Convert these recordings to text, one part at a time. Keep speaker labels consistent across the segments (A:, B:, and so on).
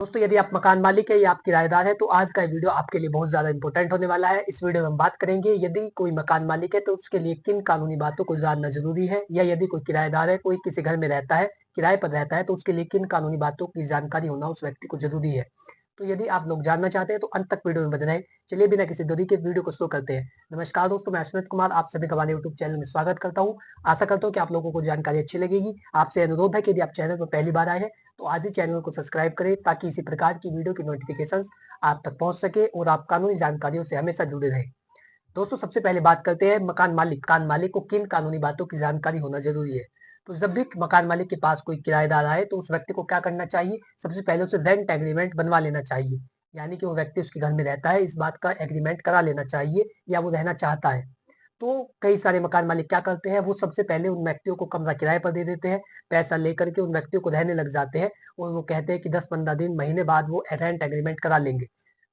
A: दोस्तों, यदि आप मकान मालिक है या आप किराएदार है तो आज का ये वीडियो आपके लिए बहुत ज्यादा इंपॉर्टेंट होने वाला है। इस वीडियो में हम बात करेंगे यदि कोई मकान मालिक है तो उसके लिए किन कानूनी बातों को जानना जरूरी है, या यदि कोई किराएदार है, कोई किसी घर में रहता है, किराए पर रहता है, तो उसके लिए किन कानूनी बातों की जानकारी होना उस व्यक्ति को जरूरी है। तो यदि आप लोग जानना चाहते हैं तो अंत तक वीडियो में बने रहें। चलिए बिना किसी देरी के वीडियो को शुरू करते हैं। नमस्कार दोस्तों, मैं अश्वित कुमार आप सभी का हमारे यूट्यूब चैनल में स्वागत करता हूँ। आशा करता हूँ कि आप लोगों को जानकारी अच्छी लगेगी। आपसे अनुरोध है कि यदि आप चैनल पर पहली बार आए हैं तो आज ही चैनल को सब्सक्राइब करें ताकि इसी प्रकार की वीडियो की नोटिफिकेशंस आप तक पहुंच सके और आप कानूनी जानकारियों से हमेशा जुड़े रहें। दोस्तों, सबसे पहले बात करते हैं मकान मालिक को किन कानूनी बातों की जानकारी होना जरूरी है। तो जब भी मकान मालिक के पास कोई किराएदार आए तो उस व्यक्ति को क्या करना चाहिए, सबसे पहले उसे रेंट एग्रीमेंट बनवा लेना चाहिए। यानी कि वो व्यक्ति उसके घर में रहता है, इस बात का एग्रीमेंट करा लेना चाहिए या वो रहना चाहता है। तो कई सारे मकान मालिक क्या करते हैं, वो सबसे पहले उन व्यक्तियों को कमरा किराए पर दे देते हैं, पैसा लेकर के उन व्यक्तियों को रहने लग जाते हैं और वो कहते हैं कि 10-15 दिन महीने बाद वो रेंट एग्रीमेंट करा लेंगे।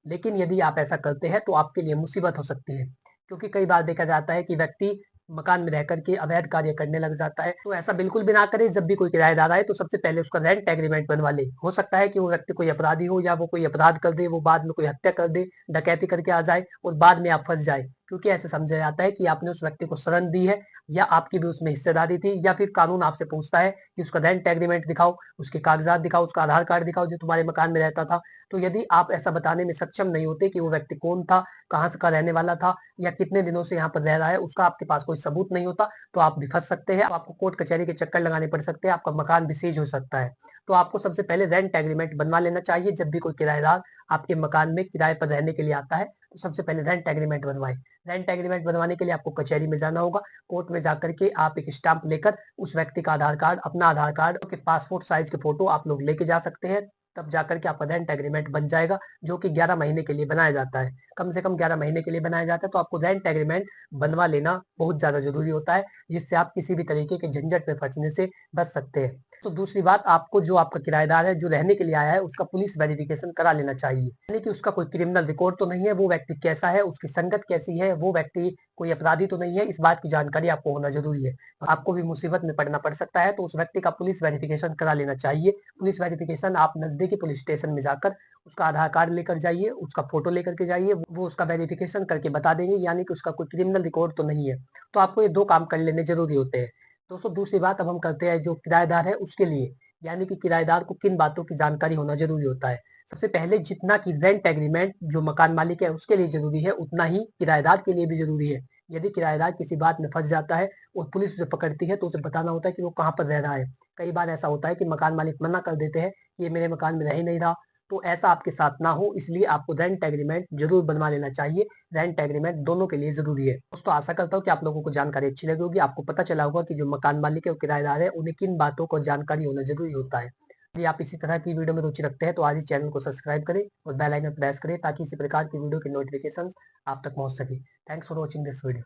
A: लेकिन यदि आप ऐसा करते हैं तो आपके लिए मुसीबत हो सकती है, क्योंकि कई बार देखा जाता है कि व्यक्ति मकान में रह करके अवैध कार्य करने लग जाता है। तो ऐसा बिल्कुल भी ना करें। जब भी कोई किराएदार आए तो सबसे पहले उसका रेंट एग्रीमेंट बनवा ले। हो सकता है कि वो व्यक्ति कोई अपराधी हो या वो कोई अपराध कर दे, वो बाद में कोई हत्या कर दे, डकैती करके आ जाए और बाद में आप फंस जाए, क्योंकि ऐसे समझा जाता है कि आपने उस व्यक्ति को शरण दी है या आपकी भी उसमें हिस्सेदारी थी, या फिर कानून आपसे पूछता है कि उसका रेंट एग्रीमेंट दिखाओ, उसके कागजात दिखाओ, उसका आधार कार्ड दिखाओ जो तुम्हारे मकान में रहता था। तो यदि आप ऐसा बताने में सक्षम नहीं होते कि वो व्यक्ति कौन था, कहाँ से का रहने वाला था या कितने दिनों से यहाँ पर रह रहा है, उसका आपके पास कोई सबूत नहीं होता, तो आप भी फंस सकते हैं। आपको कोर्ट कचहरी के चक्कर लगाने पड़ सकते हैं, आपका मकान भी सीज हो सकता है। तो आपको सबसे पहले रेंट एग्रीमेंट बनवा लेना चाहिए। जब भी कोई किराएदार आपके मकान में किराए पर रहने के लिए आता है तो सबसे पहले रेंट एग्रीमेंट बनवाए। रेंट एग्रीमेंट बनवाने के लिए आपको कचहरी में जाना होगा। कोर्ट में जाकर के आप एक स्टाम्प लेकर उस व्यक्ति का आधार कार्ड, अपना आधार कार्ड के पासपोर्ट साइज के फोटो आप लोग लेके जा सकते हैं। तब जाकर के आपका रेंट एग्रीमेंट बन जाएगा, जो कि 11 महीने के लिए बनाया जाता है। कम से कम 11 महीने के लिए बनाया जाता है। तो आपको रेंट एग्रीमेंट बनवा लेना बहुत ज्यादा जरूरी होता है, जिससे आप किसी भी तरीके के झंझट में फंसने से बच सकते हैं। तो दूसरी बात, आपको जो आपका किराएदार है जो रहने के लिए आया है उसका पुलिस वेरिफिकेशन करा लेना चाहिए। यानी कि उसका कोई क्रिमिनल रिकॉर्ड तो नहीं है, वो व्यक्ति कैसा है, उसकी संगत कैसी है, वो व्यक्ति कोई अपराधी तो नहीं है, इस बात की जानकारी आपको होना जरूरी है। आपको भी मुसीबत में पड़ना पड़ सकता है, तो उस व्यक्ति का पुलिस वेरिफिकेशन करा लेना चाहिए। पुलिस वेरिफिकेशन आप नजदीकी पुलिस स्टेशन में जाकर उसका आधार कार्ड लेकर जाइए, उसका फोटो लेकर के जाइए, वो उसका वेरिफिकेशन करके बता देंगे, यानी कि उसका कोई क्रिमिनल रिकॉर्ड तो नहीं है। तो आपको ये दो काम कर लेने जरूरी होते हैं। दोस्तों, दूसरी बात अब हम करते हैं जो किराएदार है उसके लिए, यानी कि किराएदार को किन बातों की जानकारी होना जरूरी होता है। सबसे पहले जितना की रेंट एग्रीमेंट जो मकान मालिक है उसके लिए जरूरी है, उतना ही किराएदार के लिए भी जरूरी है। यदि किराएदार किसी बात में फंस जाता है और पुलिस उसे पकड़ती है तो उसे बताना होता है कि वो कहाँ पर रह रहा है। कई बार ऐसा होता है कि मकान मालिक मना कर देते हैं कि ये मेरे मकान में रह ही नहीं रहा। तो ऐसा आपके साथ ना हो, इसलिए आपको रेंट एग्रीमेंट जरूर बनवा लेना चाहिए। रेंट एग्रीमेंट दोनों के लिए जरूरी है। दोस्तों, आशा करता हूँ कि आप लोगों को जानकारी अच्छी लगी होगी। आपको पता चला होगा कि जो मकान मालिक है और किराएदार है उन्हें किन बातों को जानकारी होना जरूरी होता है। यदि आप इसी तरह की वीडियो में रुचि रखते हैं तो आज ही चैनल को सब्सक्राइब करें और बेल आइकन प्रेस करें ताकि इसी प्रकार की वीडियो की नोटिफिकेशंस आप तक पहुंच सके। Thanks for watching this video.